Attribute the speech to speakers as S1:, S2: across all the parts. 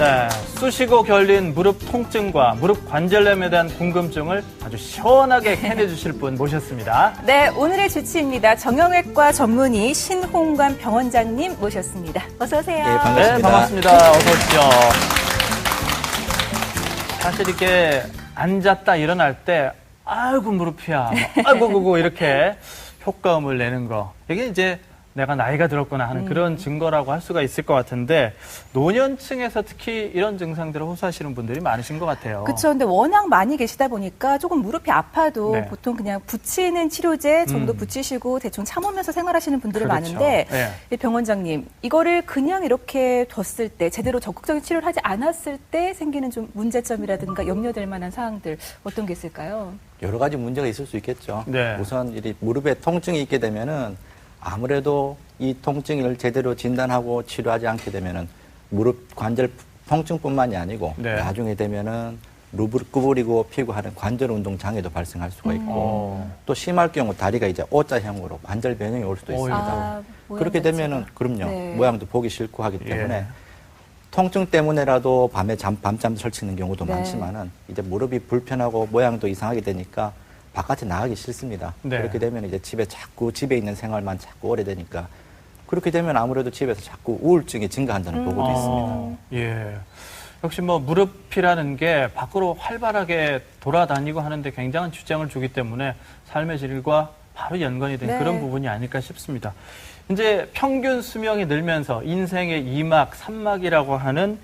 S1: 네, 쑤시고 결린 무릎 통증과 무릎 관절염에 대한 궁금증을 아주 시원하게 해내주실 분 모셨습니다.
S2: 네, 오늘의 주치입니다. 정형외과 전문의 신홍관 병원장님 모셨습니다. 어서 오세요.
S3: 네, 반갑습니다.
S1: 네, 반갑습니다. 어서 오십시오. 사실 이렇게 앉았다 일어날 때 아이고 무릎이야, 아이고 이렇게 효과음을 내는 거, 이게 이제 내가 나이가 들었구나 하는 그런 증거라고 할 수가 있을 것 같은데, 노년층에서 특히 이런 증상들을 호소하시는 분들이 많으신 것 같아요.
S2: 그렇죠. 근데 워낙 많이 계시다 보니까 조금 무릎이 아파도
S1: 네.
S2: 보통 그냥 붙이는 치료제 정도 붙이시고 대충 참으면서 생활하시는 분들이
S1: 그렇죠.
S2: 많은데
S1: 네.
S2: 이 병원장님, 이거를 그냥 이렇게 뒀을 때, 제대로 적극적인 치료를 하지 않았을 때 생기는 좀 문제점이라든가 염려될 만한 사항들 어떤 게 있을까요?
S3: 여러 가지 문제가 있을 수 있겠죠.
S1: 네.
S3: 우선 이 무릎에 통증이 있게 되면은 아무래도 이 통증을 제대로 진단하고 치료하지 않게 되면은 무릎 관절 통증뿐만이 아니고
S1: 네.
S3: 나중에 되면은 무릎 구부리고 피고 하는 관절 운동 장애도 발생할 수가 있고 또 심할 경우 다리가 이제 O자형으로 관절 변형이 올 수도 있습니다.
S2: 아,
S3: 그렇게 되면은 그럼요.
S2: 네.
S3: 모양도 보기 싫고 하기 때문에
S1: 예.
S3: 통증 때문에라도 밤에 밤잠 설치는 경우도
S2: 네.
S3: 많지만은 이제 무릎이 불편하고 모양도 이상하게 되니까 바깥에 나가기 싫습니다.
S1: 네.
S3: 그렇게 되면 이제 집에 있는 생활만 자꾸 오래되니까 그렇게 되면 아무래도 집에서 자꾸 우울증이 증가한다는 보고도 있습니다.
S1: 예. 역시 뭐 무릎이라는 게 밖으로 활발하게 돌아다니고 하는데 굉장한 지장을 주기 때문에 삶의 질과 바로 연관이 된
S2: 네.
S1: 그런 부분이 아닐까 싶습니다. 이제 평균 수명이 늘면서 인생의 2막, 3막이라고 하는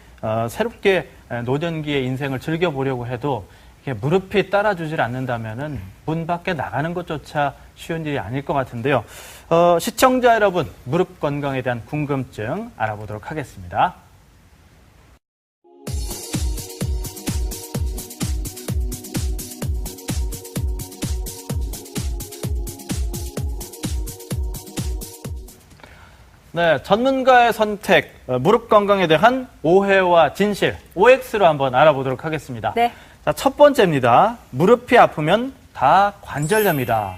S1: 새롭게 노년기의 인생을 즐겨보려고 해도 이렇게 무릎이 따라주질 않는다면은 문 밖에 나가는 것조차 쉬운 일이 아닐 것 같은데요. 시청자 여러분, 무릎 건강에 대한 궁금증 알아보도록 하겠습니다. 네, 전문가의 선택, 무릎 건강에 대한 오해와 진실, OX로 한번 알아보도록 하겠습니다.
S2: 네.
S1: 자, 첫 번째입니다. 무릎이 아프면 다 관절염이다.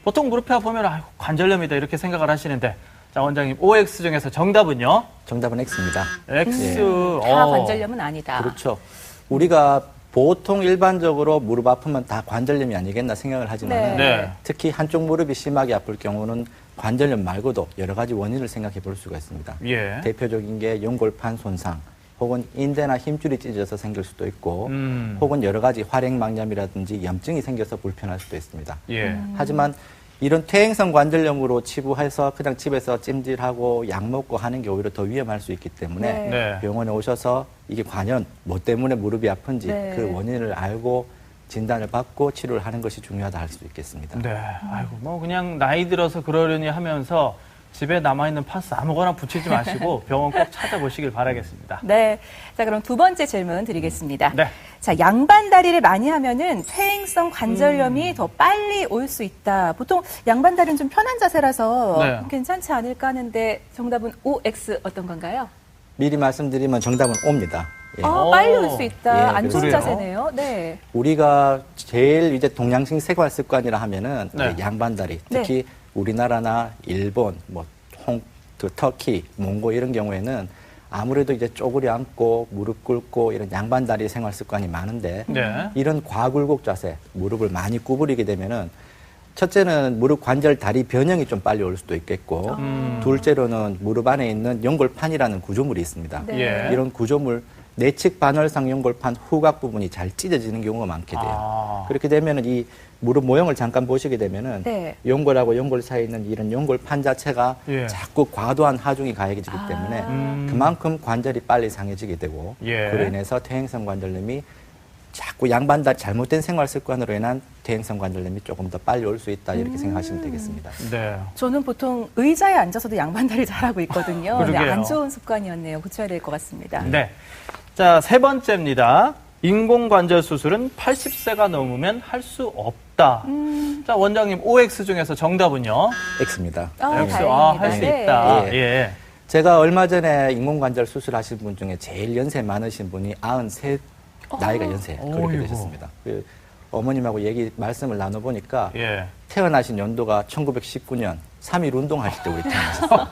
S1: 보통 무릎이 아프면 아이고, 관절염이다 이렇게 생각을 하시는데, 자, 원장님, OX 중에서 정답은요?
S3: 정답은 X입니다.
S1: X.
S2: 다 관절염은 아니다.
S3: 그렇죠. 우리가 보통 일반적으로 무릎 아프면 다 관절염이 아니겠나 생각을 하지만
S2: 네.
S1: 네.
S3: 특히 한쪽 무릎이 심하게 아플 경우는 관절염 말고도 여러 가지 원인을 생각해 볼 수가 있습니다.
S1: 예.
S3: 대표적인 게 연골판 손상, 혹은 인대나 힘줄이 찢어져서 생길 수도 있고, 혹은 여러 가지 활액망염이라든지 염증이 생겨서 불편할 수도 있습니다.
S1: 예.
S3: 하지만 이런 퇴행성 관절염으로 치부해서 그냥 집에서 찜질하고 약 먹고 하는 게 오히려 더 위험할 수 있기 때문에
S2: 네.
S1: 네.
S3: 병원에 오셔서 이게 과연 뭐 때문에 무릎이 아픈지
S2: 네.
S3: 그 원인을 알고 진단을 받고 치료를 하는 것이 중요하다 할 수 있겠습니다.
S1: 네. 아이고, 뭐 그냥 나이 들어서 그러려니 하면서 집에 남아있는 파스 아무거나 붙이지 마시고 병원 꼭 찾아보시길 바라겠습니다.
S2: 네. 자, 그럼 두 번째 질문 드리겠습니다.
S1: 네.
S2: 자, 양반 다리를 많이 하면은 퇴행성 관절염이 더 빨리 올 수 있다. 보통 양반 다리는 좀 편한 자세라서
S1: 네.
S2: 괜찮지 않을까 하는데 정답은 OX 어떤 건가요?
S3: 미리 말씀드리면 정답은 O입니다. 예.
S2: 빨리 올 수 있다.
S3: 예,
S2: 안 좋은
S1: 그래요?
S2: 자세네요. 네.
S3: 우리가 제일 이제 동양식 생활 습관이라 하면은
S1: 네.
S3: 이제 양반다리, 특히 우리나라나 일본, 터키, 몽고 이런 경우에는 아무래도 이제 쪼그려 앉고 무릎 꿇고 이런 양반다리 생활 습관이 많은데
S1: 네.
S3: 이런 과굴곡 자세, 무릎을 많이 구부리게 되면은 첫째는 무릎 관절 다리 변형이 좀 빨리 올 수도 있겠고 둘째로는 무릎 안에 있는 연골판이라는 구조물이 있습니다.
S2: 네.
S1: 예.
S3: 이런 구조물 내측 반월상 연골판 후각 부분이 잘 찢어지는 경우가 많게 돼요.
S1: 아.
S3: 그렇게 되면은 이 무릎 모형을 잠깐 보시게 되면은
S2: 네.
S3: 연골하고 연골 사이에 있는 이런 연골판 자체가
S1: 예.
S3: 자꾸 과도한 하중이 가해지기 때문에 그만큼 관절이 빨리 상해지게 되고
S1: 예.
S3: 그로 인해서 퇴행성 관절염이 자꾸 양반다리 잘못된 생활 습관으로 인한 퇴행성 관절염이 조금 더 빨리 올 수 있다 이렇게 생각하시면 되겠습니다.
S1: 네.
S2: 저는 보통 의자에 앉아서도 양반 다리 잘하고 있거든요. 근데
S1: 그러게요.
S2: 안 좋은 습관이었네요. 고쳐야 될 것 같습니다.
S1: 네. 자, 세 번째입니다. 인공관절 수술은 80세가 넘으면 할 수 없다. 자, 원장님, OX 중에서 정답은요?
S3: X입니다.
S1: X.
S2: 다행입니다.
S1: 할 수
S2: 네.
S1: 있다.
S3: 예.
S1: 예.
S3: 제가 얼마 전에 인공관절 수술하신 분 중에 제일 연세 많으신 분이 93 나이가 연세 그렇게
S1: 어이구.
S3: 되셨습니다. 어머님하고 말씀을 나눠보니까
S1: 예.
S3: 태어나신 연도가 1919년 3일 운동하실 때 우리 태어나셨어요.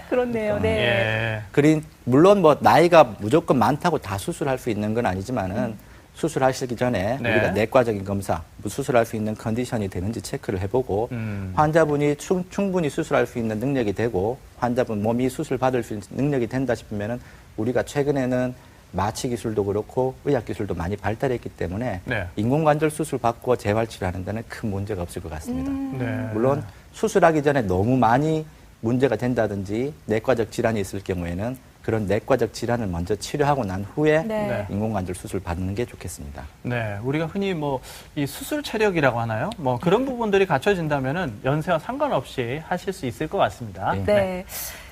S2: 그렇네요. 네.
S1: 예.
S3: 물론 뭐 나이가 무조건 많다고 다 수술할 수 있는 건 아니지만은 수술하시기 전에
S1: 네.
S3: 우리가 내과적인 검사, 수술할 수 있는 컨디션이 되는지 체크를 해보고 환자분이 충분히 수술할 수 있는 능력이 되고 환자분 몸이 수술 받을 수 있는 능력이 된다 싶으면은 우리가 최근에는 마취 기술도 그렇고 의학 기술도 많이 발달했기 때문에
S1: 네.
S3: 인공관절 수술 받고 재활치료하는 데는 큰 문제가 없을 것 같습니다.
S1: 네.
S3: 물론 수술하기 전에 너무 많이 문제가 된다든지 내과적 질환이 있을 경우에는 그런 내과적 질환을 먼저 치료하고 난 후에
S2: 네.
S3: 인공관절 수술 받는 게 좋겠습니다.
S1: 네, 우리가 흔히 뭐 이 수술 체력이라고 하나요? 뭐 그런 부분들이 갖춰진다면은 연세와 상관없이 하실 수 있을 것 같습니다.
S3: 네.
S2: 네.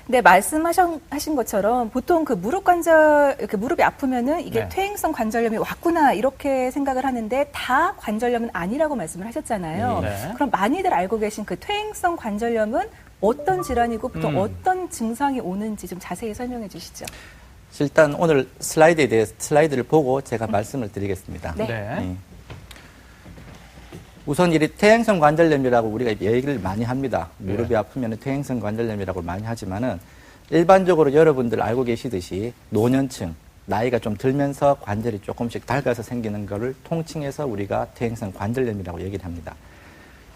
S2: 네, 말씀하신 것처럼 보통 그 무릎 관절, 이렇게 무릎이 아프면은 이게
S1: 네.
S2: 퇴행성 관절염이 왔구나 이렇게 생각을 하는데 다 관절염은 아니라고 말씀을 하셨잖아요.
S1: 네.
S2: 그럼 많이들 알고 계신 그 퇴행성 관절염은 어떤 질환이고 보통 어떤 증상이 오는지 좀 자세히 설명해 주시죠.
S3: 일단 오늘 슬라이드에 대해서 슬라이드를 보고 제가 말씀을 드리겠습니다.
S2: 네.
S1: 네.
S3: 우선 이 퇴행성 관절염이라고 우리가 얘기를 많이 합니다. 무릎이 아프면 퇴행성 관절염이라고 많이 하지만은 일반적으로 여러분들 알고 계시듯이 노년층 나이가 좀 들면서 관절이 조금씩 닳아서 생기는 거를 통칭해서 우리가 퇴행성 관절염이라고 얘기를 합니다.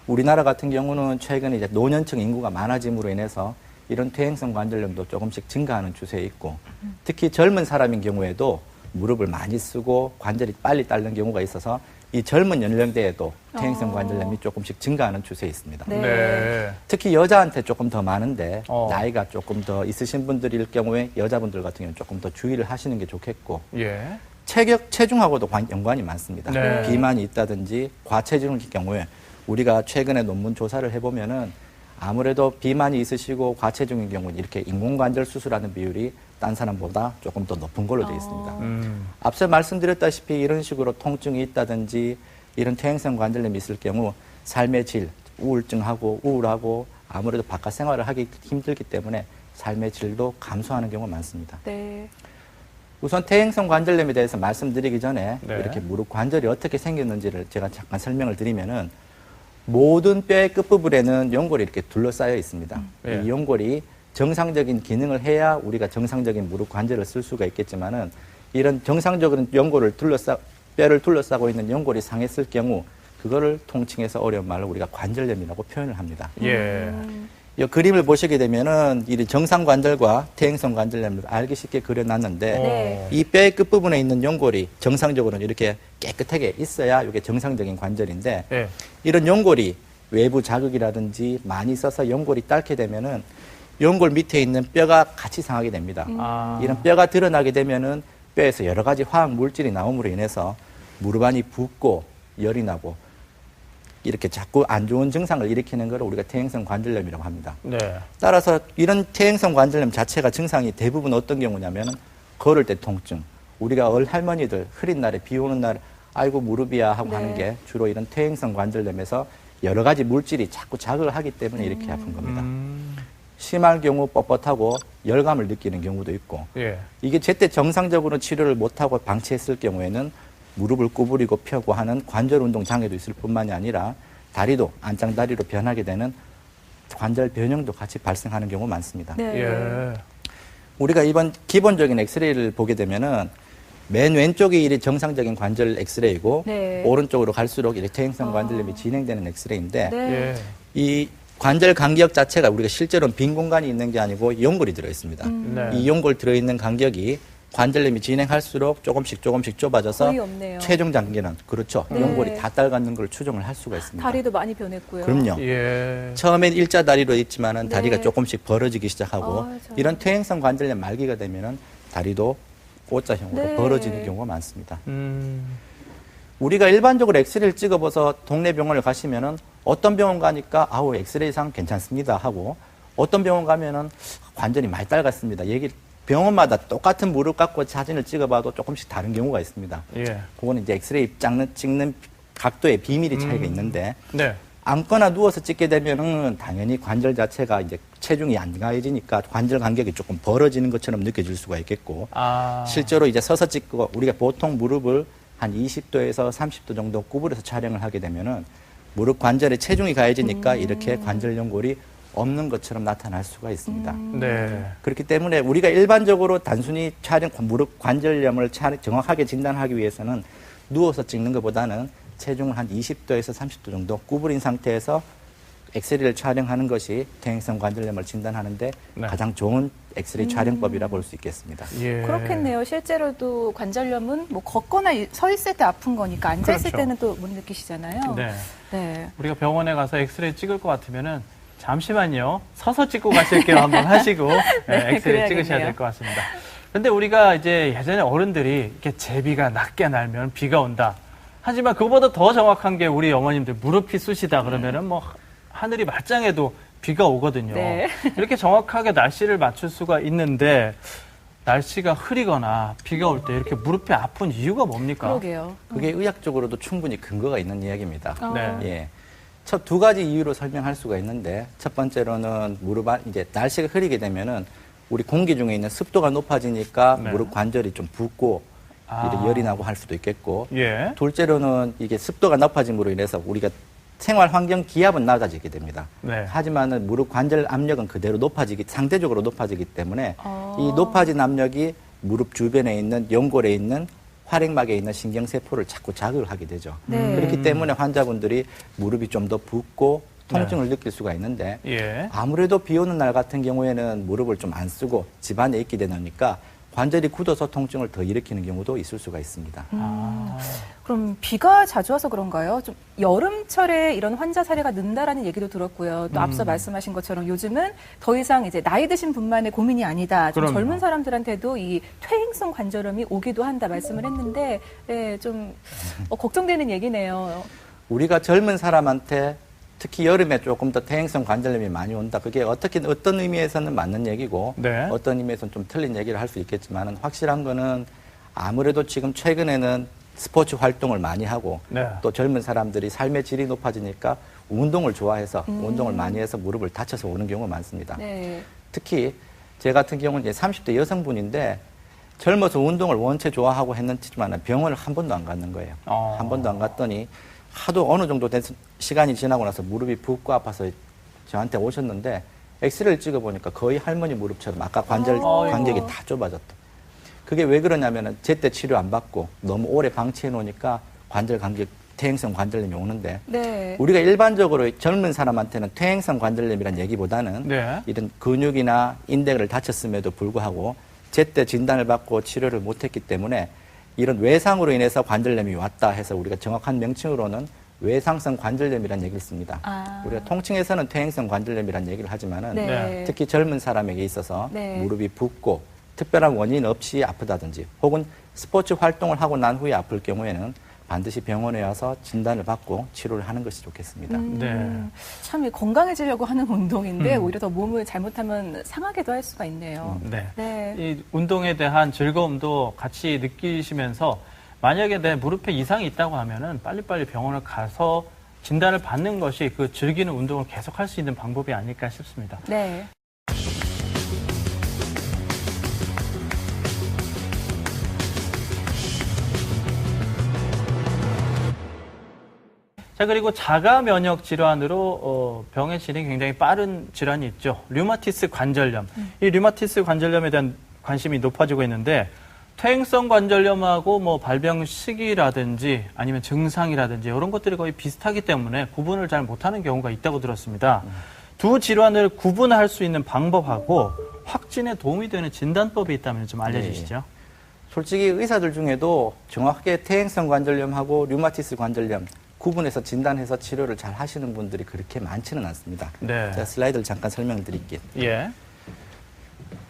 S3: 우리나라 같은 경우는 최근에 이제 노년층 인구가 많아짐으로 인해서 이런 퇴행성 관절염도 조금씩 증가하는 추세에 있고 특히 젊은 사람인 경우에도 무릎을 많이 쓰고 관절이 빨리 닳는 경우가 있어서 이 젊은 연령대에도 퇴행성 관절염이 조금씩 증가하는 추세에 있습니다.
S2: 네.
S1: 네.
S3: 특히 여자한테 조금 더 많은데
S1: 어.
S3: 나이가 조금 더 있으신 분들일 경우에 여자분들 같은 경우는 조금 더 주의를 하시는 게 좋겠고
S1: 예.
S3: 체중하고도 연관이 많습니다.
S1: 네.
S3: 비만이 있다든지 과체중일 경우에 우리가 최근에 논문 조사를 해보면은 아무래도 비만이 있으시고 과체중인 경우는 이렇게 인공관절 수술하는 비율이 딴 사람보다 조금 더 높은 걸로 되어 있습니다. 앞서 말씀드렸다시피 이런 식으로 통증이 있다든지 이런 퇴행성 관절염이 있을 경우 삶의 질, 우울증하고 우울하고 아무래도 바깥 생활을 하기 힘들기 때문에 삶의 질도 감소하는 경우가 많습니다.
S2: 네.
S3: 우선 퇴행성 관절염에 대해서 말씀드리기 전에
S1: 네.
S3: 이렇게 무릎 관절이 어떻게 생겼는지를 제가 잠깐 설명을 드리면은 모든 뼈의 끝부분에는 연골이 이렇게 둘러싸여 있습니다.
S1: 예.
S3: 이 연골이 정상적인 기능을 해야 우리가 정상적인 무릎 관절을 쓸 수가 있겠지만은 이런 정상적인 뼈를 둘러싸고 있는 연골이 상했을 경우 그거를 통칭해서 어려운 말로 우리가 관절염이라고 표현을 합니다.
S1: 예.
S3: 이 그림을 보시게 되면은 이 정상 관절과 퇴행성 관절염을 알기 쉽게 그려놨는데
S2: 네.
S3: 이 뼈의 끝부분에 있는 연골이 정상적으로는 이렇게 깨끗하게 있어야 이게 정상적인 관절인데
S1: 예.
S3: 이런 연골이 외부 자극이라든지 많이 있어서 연골이 닳게 되면은 연골 밑에 있는 뼈가 같이 상하게 됩니다.
S1: 아.
S3: 이런 뼈가 드러나게 되면은 뼈에서 여러 가지 화학 물질이 나옴으로 인해서 무릎 안이 붓고 열이 나고 이렇게 자꾸 안 좋은 증상을 일으키는 걸 우리가 퇴행성 관절염이라고 합니다.
S1: 네.
S3: 따라서 이런 퇴행성 관절염 자체가 증상이 대부분 어떤 경우냐면은 걸을 때 통증. 우리가 할머니들 흐린 날에 비 오는 날 아이고 무릎이야 하고
S2: 네.
S3: 하는 게 주로 이런 퇴행성 관절염에서 여러 가지 물질이 자꾸 자극을 하기 때문에 이렇게 아픈 겁니다. 심할 경우 뻣뻣하고 열감을 느끼는 경우도 있고
S1: 예.
S3: 이게 제때 정상적으로 치료를 못하고 방치했을 경우에는 무릎을 구부리고 펴고 하는 관절 운동 장애도 있을 뿐만이 아니라 다리도 안짱다리로 변하게 되는 관절 변형도 같이 발생하는 경우가 많습니다.
S2: 네.
S1: 예.
S3: 우리가 이번 기본적인 엑스레이를 보게 되면은 맨 왼쪽이 이 정상적인 관절 엑스레이고
S2: 네.
S3: 오른쪽으로 갈수록 이렇게 퇴행성 관절염이 진행되는 엑스레이인데
S2: 네.
S1: 예.
S3: 이 관절 간격 자체가 우리가 실제로는 빈 공간이 있는 게 아니고 연골이 들어 있습니다.
S1: 네.
S3: 이 연골 들어 있는 간격이 관절염이 진행할수록 조금씩 좁아져서
S2: 거의 없네요.
S3: 최종 단계는 그렇죠.
S2: 네.
S3: 연골이 다 닳는 걸 추정을 할 수가 있습니다.
S2: 다리도 많이 변했고요.
S3: 그럼요.
S1: 예.
S3: 처음엔 일자 다리로 있지만은
S2: 네.
S3: 다리가 조금씩 벌어지기 시작하고
S2: 아, 저는-
S3: 이런 퇴행성 관절염 말기가 되면은 다리도 O자형으로
S2: 네.
S3: 벌어지는 경우가 많습니다. 우리가 일반적으로 엑스레이를 찍어봐서 동네 병원을 가시면은 어떤 병원 가니까 아우 엑스레이상 괜찮습니다 하고 어떤 병원 가면은 관절이 많이 닳았습니다. 병원마다 똑같은 무릎 갖고 사진을 찍어봐도 조금씩 다른 경우가 있습니다.
S1: 예.
S3: 그거는 이제 엑스레이 찍는 각도의 비밀이 차이가 있는데
S1: 네.
S3: 앉거나 누워서 찍게 되면은 당연히 관절 자체가 이제 체중이 안 가해지니까 관절 간격이 조금 벌어지는 것처럼 느껴질 수가 있겠고
S1: 아.
S3: 실제로 이제 서서 찍고 우리가 보통 무릎을 한 20도에서 30도 정도 구부려서 촬영을 하게 되면은 무릎 관절에 체중이 가해지니까 이렇게 관절 연골이 없는 것처럼 나타날 수가 있습니다.
S1: 네.
S3: 그렇기 때문에 우리가 일반적으로 단순히 무릎 관절염을 정확하게 진단하기 위해서는 누워서 찍는 것보다는 체중을 한 20도에서 30도 정도 구부린 상태에서 엑스레이를 촬영하는 것이 퇴행성 관절염을 진단하는데
S1: 네.
S3: 가장 좋은 엑스레이 촬영법이라 볼 수 있겠습니다.
S1: 예.
S2: 그렇겠네요. 실제로도 관절염은 뭐 걷거나 서 있을 때 아픈 거니까 앉아 있을
S1: 그렇죠.
S2: 때는 또 못 느끼시잖아요.
S1: 네.
S2: 네.
S1: 우리가 병원에 가서 엑스레이 찍을 것 같으면은 잠시만요. 서서 찍고 가실게요. 한번 하시고 엑스레이
S2: 그래야겠네요.
S1: 찍으셔야 될 것 같습니다. 근데 우리가 이제 예전에 어른들이 이렇게 제비가 낮게 날면 비가 온다. 하지만 그거보다 더 정확한 게 우리 어머님들 무릎이 쑤시다 그러면은 뭐 하늘이 말짱해도 비가 오거든요.
S2: 네.
S1: 이렇게 정확하게 날씨를 맞출 수가 있는데 날씨가 흐리거나 비가 올 때 이렇게 무릎이 아픈 이유가 뭡니까?
S2: 그러게요.
S3: 그게 의학적으로도 충분히 근거가 있는 이야기입니다.
S1: 네.
S3: 예. 첫 두 가지 이유로 설명할 수가 있는데 첫 번째로는 이제 날씨가 흐리게 되면은 우리 공기 중에 있는 습도가 높아지니까
S1: 네.
S3: 무릎 관절이 좀 붓고 이렇게 열이 나고 할 수도 있겠고
S1: 예.
S3: 둘째로는 이게 습도가 높아짐으로 인해서 우리가 생활 환경 기압은 낮아지게 됩니다.
S1: 네.
S3: 하지만은 무릎 관절 압력은 그대로 상대적으로 높아지기 때문에 이 높아진 압력이 무릎 주변에 있는 연골에 있는 활액막에 있는 신경세포를 자꾸 자극을 하게 되죠.
S2: 네.
S3: 그렇기 때문에 환자분들이 무릎이 좀 더 붓고 통증을 느낄 수가 있는데
S1: 예.
S3: 아무래도 비 오는 날 같은 경우에는 무릎을 좀 안 쓰고 집안에 있게 되니까 관절이 굳어서 통증을 더 일으키는 경우도 있을 수가 있습니다.
S2: 그럼 비가 자주 와서 그런가요? 좀 여름철에 이런 환자 사례가 는다라는 얘기도 들었고요. 또 앞서 말씀하신 것처럼 요즘은 더 이상 이제 나이 드신 분만의 고민이 아니다. 좀
S1: 그럼요.
S2: 젊은 사람들한테도 이 퇴행성 관절염이 오기도 한다 말씀을 했는데, 네, 좀 걱정되는 얘기네요.
S3: 우리가 젊은 사람한테 특히 여름에 조금 더 퇴행성 관절염이 많이 온다. 그게 어떤 의미에서는 맞는 얘기고
S1: 네.
S3: 어떤 의미에서는 좀 틀린 얘기를 할 수 있겠지만 확실한 거는 아무래도 지금 최근에는 스포츠 활동을 많이 하고
S1: 네.
S3: 또 젊은 사람들이 삶의 질이 높아지니까 운동을 좋아해서 운동을 많이 해서 무릎을 다쳐서 오는 경우가 많습니다.
S2: 네.
S3: 특히 제 같은 경우는 이제 30대 여성분인데 젊어서 운동을 원체 좋아하고 했는지만 병원을 한 번도 안 갔는 거예요. 한 번도 안 갔더니 하도 어느 정도 된 시간이 지나고 나서 무릎이 붓고 아파서 저한테 오셨는데 엑스레이를 찍어보니까 거의 할머니 무릎처럼 아까 간격이 다 좁아졌다. 그게 왜 그러냐면은 제때 치료 안 받고 너무 오래 방치해 놓으니까 퇴행성 관절염이 오는데
S2: 네.
S3: 우리가 일반적으로 젊은 사람한테는 퇴행성 관절염이라는 얘기보다는
S1: 네.
S3: 이런 근육이나 인대를 다쳤음에도 불구하고 제때 진단을 받고 치료를 못했기 때문에 이런 외상으로 인해서 관절염이 왔다 해서 우리가 정확한 명칭으로는 외상성 관절염이라는 얘기를 씁니다. 우리가 통칭에서는 퇴행성 관절염이라는 얘기를 하지만은
S2: 네.
S3: 특히 젊은 사람에게 있어서
S2: 네.
S3: 무릎이 붓고 특별한 원인 없이 아프다든지 혹은 스포츠 활동을 하고 난 후에 아플 경우에는 반드시 병원에 와서 진단을 받고 치료를 하는 것이 좋겠습니다.
S1: 네.
S2: 참 건강해지려고 하는 운동인데 오히려 더 몸을 잘못하면 상하게도 할 수가 있네요.
S1: 네.
S2: 네.
S1: 이 운동에 대한 즐거움도 같이 느끼시면서 만약에 내 무릎에 이상이 있다고 하면은 빨리빨리 병원을 가서 진단을 받는 것이 그 즐기는 운동을 계속할 수 있는 방법이 아닐까 싶습니다.
S2: 네.
S1: 자, 그리고 자가 면역 질환으로 병의 진행이 굉장히 빠른 질환이 있죠. 류마티스 관절염. 이 류마티스 관절염에 대한 관심이 높아지고 있는데 퇴행성 관절염하고 뭐 발병 시기라든지 아니면 증상이라든지 이런 것들이 거의 비슷하기 때문에 구분을 잘 못하는 경우가 있다고 들었습니다. 두 질환을 구분할 수 있는 방법하고 확진에 도움이 되는 진단법이 있다면 좀 알려주시죠.
S3: 솔직히 의사들 중에도 정확하게 퇴행성 관절염하고 류마티스 관절염 구분해서 진단해서 치료를 잘 하시는 분들이 그렇게 많지는 않습니다.
S1: 네.
S3: 제가 슬라이드를 잠깐 설명을 드릴게요.
S1: 예.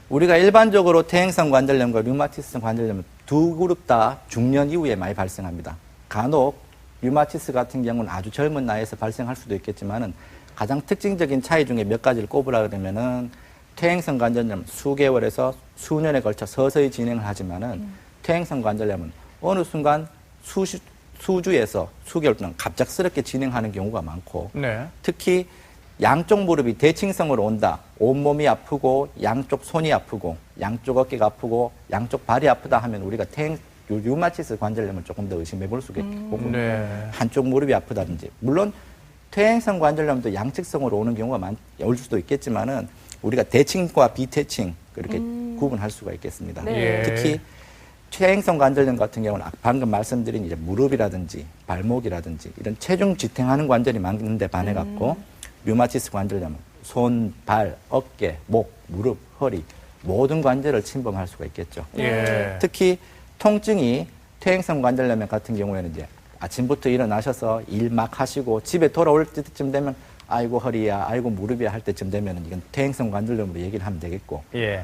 S3: 우리가 일반적으로 퇴행성 관절염과 류마티스 관절염은 두 그룹 다 중년 이후에 많이 발생합니다. 간혹 류마티스 같은 경우는 아주 젊은 나이에서 발생할 수도 있겠지만은 가장 특징적인 차이 중에 몇 가지를 꼽으라 그러면은 퇴행성 관절염 수개월에서 수년에 걸쳐 서서히 진행을 하지만은 퇴행성 관절염은 어느 순간 수주에서 수개월 동안 갑작스럽게 진행하는 경우가 많고
S1: 네.
S3: 특히 양쪽 무릎이 대칭성으로 온다. 온몸이 아프고 양쪽 손이 아프고 양쪽 어깨가 아프고 양쪽 발이 아프다 하면 우리가 류마티스 관절염을 조금 더 의심해 볼 수가 있고
S1: 네.
S3: 한쪽 무릎이 아프다든지 물론 퇴행성 관절염도 양측성으로 오는 경우가 올 수도 있겠지만은 우리가 대칭과 비대칭 그렇게 구분할 수가 있겠습니다.
S2: 네.
S3: 특히 퇴행성 관절염 같은 경우는 방금 말씀드린 이제 무릎이라든지 발목이라든지 이런 체중 지탱하는 관절이 많은데 반해 갖고 류마티스 관절염은 손, 발, 어깨, 목, 무릎, 허리 모든 관절을 침범할 수가 있겠죠.
S1: 예.
S3: 특히 통증이 퇴행성 관절염 같은 경우에는 이제 아침부터 일어나셔서 일 막 하시고 집에 돌아올 때쯤 되면 아이고 허리야, 아이고 무릎이야 할 때쯤 되면 이건 퇴행성 관절염으로 얘기를 하면 되겠고
S1: 예.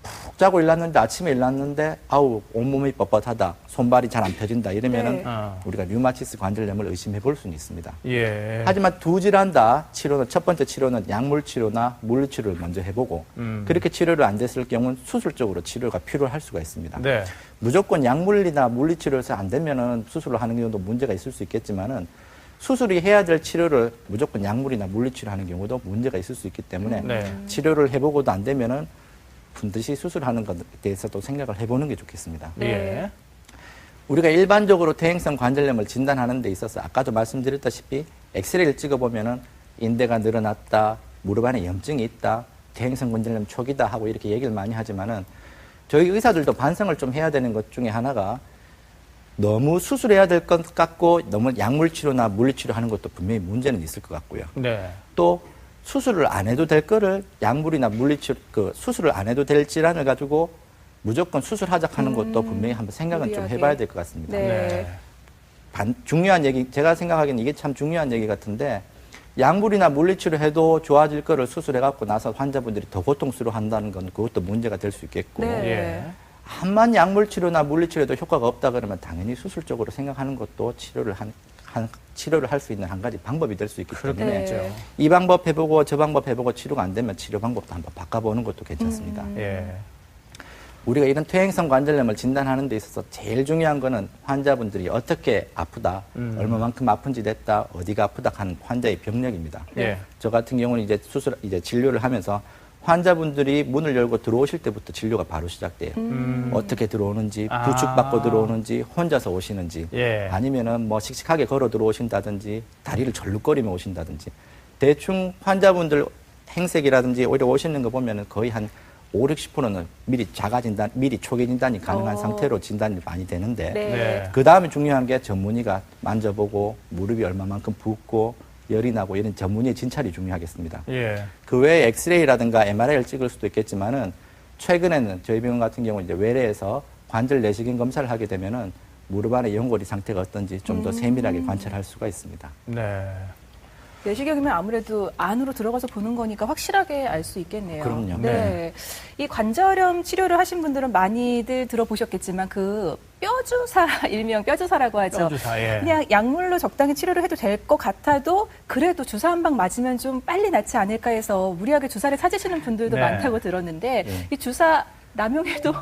S3: 푹 자고 일어났는데 아침에 일어났는데 아우 온몸이 뻣뻣하다, 손발이 잘 안 펴진다 이러면은
S2: 네.
S3: 우리가 류마티스 관절염을 의심해 볼 수는 있습니다.
S1: 예.
S3: 하지만 두 질환 다 치료는 첫 번째 치료는 약물 치료나 물리 치료를 먼저 해보고 그렇게 치료를 안 됐을 경우는 수술적으로 치료가 필요할 수가 있습니다.
S1: 네.
S3: 무조건 약물이나 물리 치료에서 안 되면은 수술을 하는 경우도 문제가 있을 수 있겠지만은 수술이 해야 될 치료를 무조건 약물이나 물리 치료하는 경우도 문제가 있을 수 있기 때문에
S1: 네.
S3: 치료를 해보고도 안 되면은 반드시 수술하는 것에 대해서도 생각을 해보는 게 좋겠습니다.
S1: 예.
S3: 우리가 일반적으로 퇴행성 관절염을 진단하는 데 있어서 아까도 말씀드렸다시피 엑스레이를 찍어보면은 인대가 늘어났다, 무릎 안에 염증이 있다, 퇴행성 관절염 초기다 하고 이렇게 얘기를 많이 하지만은 저희 의사들도 반성을 좀 해야 되는 것 중에 하나가 너무 수술해야 될 것 같고 너무 약물 치료나 물리 치료하는 것도 분명히 문제는 있을 것 같고요.
S1: 네.
S3: 또 수술을 안 해도 될 거를 약물이나 물리치료, 수술을 안 해도 될 질환을 가지고 무조건 수술하자 하는 것도 분명히 한번 생각은 좀
S2: 무리하게.
S3: 해봐야 될 것 같습니다.
S2: 네.
S3: 중요한 얘기, 제가 생각하기에는 이게 참 중요한 얘기 같은데 약물이나 물리치료 해도 좋아질 거를 수술해갖고 나서 환자분들이 더 고통스러워한다는 건 그것도 문제가 될 수 있겠고
S2: 네.
S1: 예.
S3: 암만 약물치료나 물리치료도 효과가 없다 그러면 당연히 수술적으로 생각하는 것도 치료를 할 수 있는 한 가지 방법이 될 수 있기 때문에
S2: 네.
S3: 이 방법 해보고 저 방법 해보고 치료가 안 되면 치료 방법도 한번 바꿔보는 것도 괜찮습니다.
S1: 예.
S3: 우리가 이런 퇴행성 관절염을 진단하는 데 있어서 제일 중요한 거는 환자분들이 어떻게 아프다, 얼마만큼 아픈지 됐다, 어디가 아프다 하는 환자의 병력입니다.
S1: 예.
S3: 저 같은 경우는 이제 진료를 하면서 환자분들이 문을 열고 들어오실 때부터 진료가 바로 시작돼요. 어떻게 들어오는지, 부축받고 들어오는지, 혼자서 오시는지,
S1: 예.
S3: 아니면은 뭐 씩씩하게 걸어 들어오신다든지, 다리를 절룩거리며 오신다든지, 대충 환자분들 행색이라든지 오히려 오시는 거 보면은 거의 한 5, 60%는 미리 자가진단, 미리 초기 진단이 가능한 상태로 진단이 많이 되는데,
S2: 네.
S1: 네.
S3: 그 다음에 중요한 게 전문의가 만져보고 무릎이 얼마만큼 붓고 열이 나고 이런 전문의의 진찰이 중요하겠습니다.
S1: 예.
S3: 그 외에 엑스레이라든가 MRI를 찍을 수도 있겠지만은 최근에는 저희 병원 같은 경우 이제 외래에서 관절 내시경 검사를 하게 되면은 무릎 안의 연골이 상태가 어떤지 좀 더 세밀하게 관찰할 수가 있습니다.
S1: 네.
S2: 내시경이면 아무래도 안으로 들어가서 보는 거니까 확실하게 알 수 있겠네요.
S3: 그럼요.
S2: 네. 이 관절염 치료를 하신 분들은 많이들 들어보셨겠지만 그 뼈주사, 일명 뼈주사라고 하죠.
S1: 뼈주사, 예.
S2: 그냥 약물로 적당히 치료를 해도 될 것 같아도 그래도 주사 한 방 맞으면 좀 빨리 낫지 않을까 해서 무리하게 주사를 찾으시는 분들도
S1: 네.
S2: 많다고 들었는데
S3: 네.
S2: 이 주사 남용해도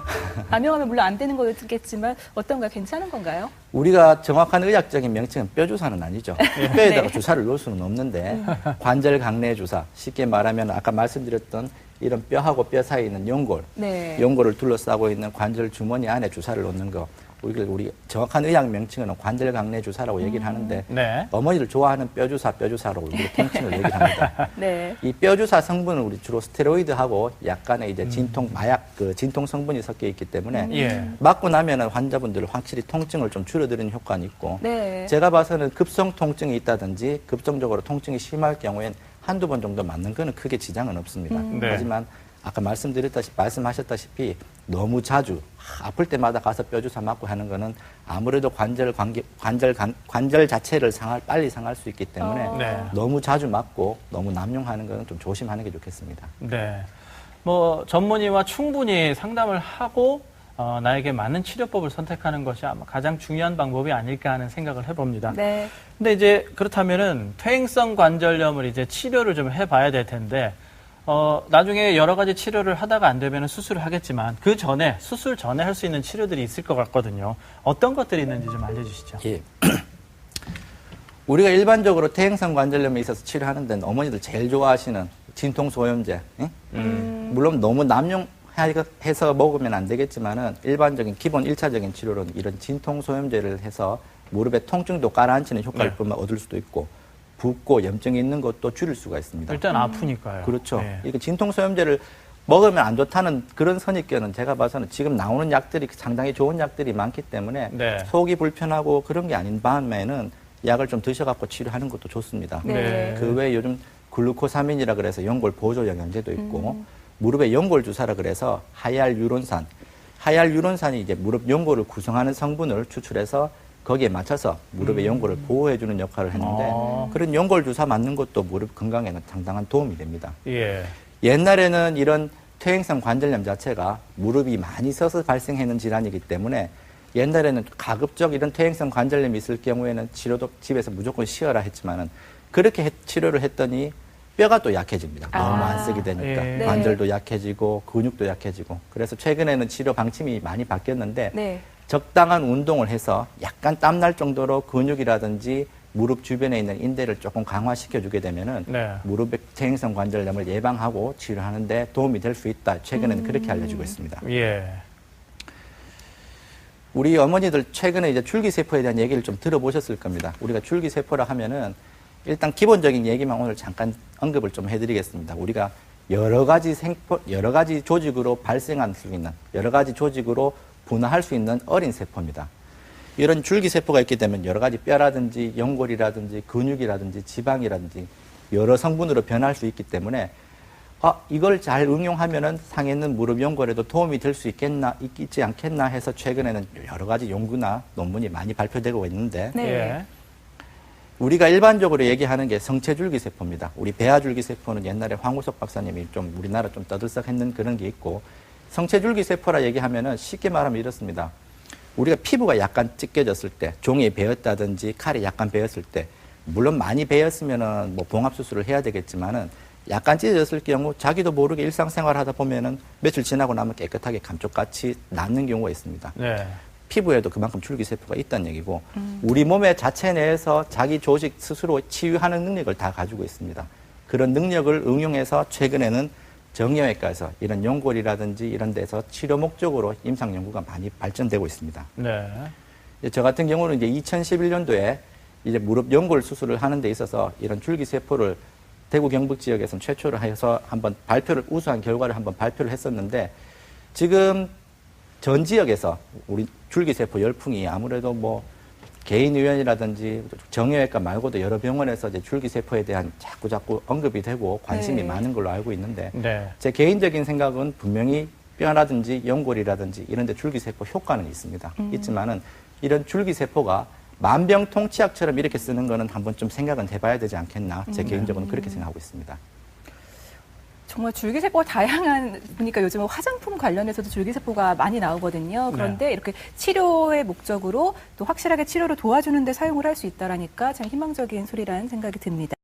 S2: 남용하면 물론 안 되는 거겠지만 어떤가요? 괜찮은 건가요?
S3: 우리가 정확한 의학적인 명칭은 뼈주사는 아니죠. 뼈에다가
S2: 네.
S3: 주사를 놓을 수는 없는데 관절 강내 주사, 쉽게 말하면 아까 말씀드렸던 이런 뼈하고 뼈 사이에 있는 연골,
S2: 네.
S3: 연골을 둘러싸고 있는 관절 주머니 안에 주사를 놓는 거. 우리 정확한 의학 명칭은 관절 강내 주사라고 얘기를 하는데
S1: 네.
S3: 어머니를 좋아하는 뼈주사로 우리가 통칭을 얘기를 합니다.
S2: 네.
S3: 이 뼈주사 성분은 우리 주로 스테로이드하고 약간의 이제 진통 마약 진통 성분이 섞여 있기 때문에
S1: 예.
S3: 맞고 나면은 환자분들 확실히 통증을 좀 줄여드리는 효과는 있고
S2: 네.
S3: 제가 봐서는 급성 통증이 있다든지 급성적으로 통증이 심할 경우엔 한두 번 정도 맞는 거는 크게 지장은 없습니다.
S1: 네.
S3: 하지만 아까 말씀하셨다시피 너무 자주 아플 때마다 가서 뼈주사 맞고 하는 거는 아무래도 관절 자체를 빨리 상할 수 있기 때문에
S1: 네.
S3: 너무 자주 맞고 너무 남용하는 거는 좀 조심하는 게 좋겠습니다.
S1: 네. 뭐 전문의와 충분히 상담을 하고 나에게 맞는 치료법을 선택하는 것이 아마 가장 중요한 방법이 아닐까 하는 생각을 해봅니다.
S2: 네.
S1: 근데 이제 그렇다면은 퇴행성 관절염을 이제 치료를 좀 해봐야 될 텐데 나중에 여러 가지 치료를 하다가 안 되면 수술을 하겠지만 수술 전에 할 수 있는 치료들이 있을 것 같거든요. 어떤 것들이 있는지 좀 알려주시죠.
S3: 예. 우리가 일반적으로 퇴행성 관절염에 있어서 치료하는 데는 어머니들 제일 좋아하시는 진통소염제. 물론 너무 남용해서 먹으면 안 되겠지만은 일반적인 기본 1차적인 치료로는 이런 진통소염제를 해서 무릎의 통증도 가라앉히는 효과를
S1: 네.
S3: 얻을 수도 있고 붓고 염증이 있는 것도 줄일 수가 있습니다.
S1: 일단 아프니까요.
S3: 그렇죠.
S1: 네.
S3: 이거 진통소염제를 먹으면 안 좋다는 그런 선입견은 제가 봐서는 지금 나오는 약들이 상당히 좋은 약들이 많기 때문에
S1: 네.
S3: 속이 불편하고 그런 게 아닌 반면에는 약을 좀 드셔갖고 치료하는 것도 좋습니다.
S2: 네.
S3: 그 외에 요즘 글루코사민이라 그래서 연골 보조 영양제도 있고 무릎에 연골 주사라 그래서 하이알유론산. 하이알유론산이 이제 무릎 연골을 구성하는 성분을 추출해서 거기에 맞춰서 무릎의 연골을 보호해주는 역할을 했는데 그런 연골 주사 맞는 것도 무릎 건강에는 상당한 도움이 됩니다.
S1: 예.
S3: 옛날에는 이런 퇴행성 관절염 자체가 무릎이 많이 서서 발생하는 질환이기 때문에 옛날에는 가급적 이런 퇴행성 관절염이 있을 경우에는 치료도 집에서 무조건 쉬어라 했지만은 그렇게 치료를 했더니 뼈가 또 약해집니다. 너무 안 쓰게 되니까
S1: 예.
S3: 관절도 약해지고 근육도 약해지고 그래서 최근에는 치료 방침이 많이 바뀌었는데
S2: 네.
S3: 적당한 운동을 해서 약간 땀날 정도로 근육이라든지 무릎 주변에 있는 인대를 조금 강화시켜주게 되면은
S1: 네.
S3: 무릎의 퇴행성 관절염을 예방하고 치료하는데 도움이 될 수 있다. 최근에는 그렇게 알려지고 있습니다.
S1: 예.
S3: 우리 어머니들 최근에 이제 줄기세포에 대한 얘기를 좀 들어보셨을 겁니다. 우리가 줄기세포라 하면은 일단 기본적인 얘기만 오늘 잠깐 언급을 좀 해드리겠습니다. 우리가 여러 가지 조직으로 발생할 수 있는, 여러 가지 조직으로 분화할 수 있는 어린 세포입니다. 이런 줄기세포가 있게 되면 여러 가지 뼈라든지 연골이라든지 근육이라든지 지방이라든지 여러 성분으로 변할 수 있기 때문에 이걸 잘 응용하면은 상해 있는 무릎 연골에도 도움이 될 수 있지 않겠나 해서 최근에는 여러 가지 연구나 논문이 많이 발표되고 있는데
S2: 네.
S1: 예.
S3: 우리가 일반적으로 얘기하는 게 성체줄기세포입니다. 우리 배아줄기세포는 옛날에 황우석 박사님이 좀 우리나라 좀 떠들썩했는 그런 게 있고 성체줄기세포라 얘기하면은 쉽게 말하면 이렇습니다. 우리가 피부가 약간 찢겨졌을 때, 종이에 베었다든지 칼이 약간 베었을 때, 물론 많이 베었으면은 뭐 봉합수술을 해야 되겠지만은 약간 찢어졌을 경우 자기도 모르게 일상생활 하다 보면은 며칠 지나고 나면 깨끗하게 감쪽같이 낫는 경우가 있습니다.
S1: 네.
S3: 피부에도 그만큼 줄기세포가 있다는 얘기고 우리 몸의 자체 내에서 자기 조직 스스로 치유하는 능력을 다 가지고 있습니다. 그런 능력을 응용해서 최근에는 정형외과에서 이런 연골이라든지 이런 데서 치료 목적으로 임상 연구가 많이 발전되고 있습니다.
S1: 네.
S3: 저 같은 경우는 이제 2011년도에 이제 무릎 연골 수술을 하는 데 있어서 이런 줄기세포를 대구 경북 지역에서는 최초로 해서 한번 우수한 결과를 한번 발표를 했었는데 지금 전 지역에서 우리 줄기세포 열풍이 아무래도 뭐 개인의원이라든지 정형외과 말고도 여러 병원에서 이제 줄기세포에 대한 자꾸 언급이 되고 관심이
S2: 네.
S3: 많은 걸로 알고 있는데
S1: 네.
S3: 제 개인적인 생각은 분명히 뼈라든지 연골이라든지 이런 데 줄기세포 효과는 있습니다. 있지만은 이런 줄기세포가 만병통치약처럼 이렇게 쓰는 거는 한번 좀 생각은 해봐야 되지 않겠나. 제 개인적으로는 그렇게 생각하고 있습니다.
S2: 정말 줄기세포가 다양한, 보니까 요즘은 화장품 관련해서도 줄기세포가 많이 나오거든요. 그런데 이렇게 치료의 목적으로 또 확실하게 치료를 도와주는 데 사용을 할 수 있다라니까 참 희망적인 소리라는 생각이 듭니다.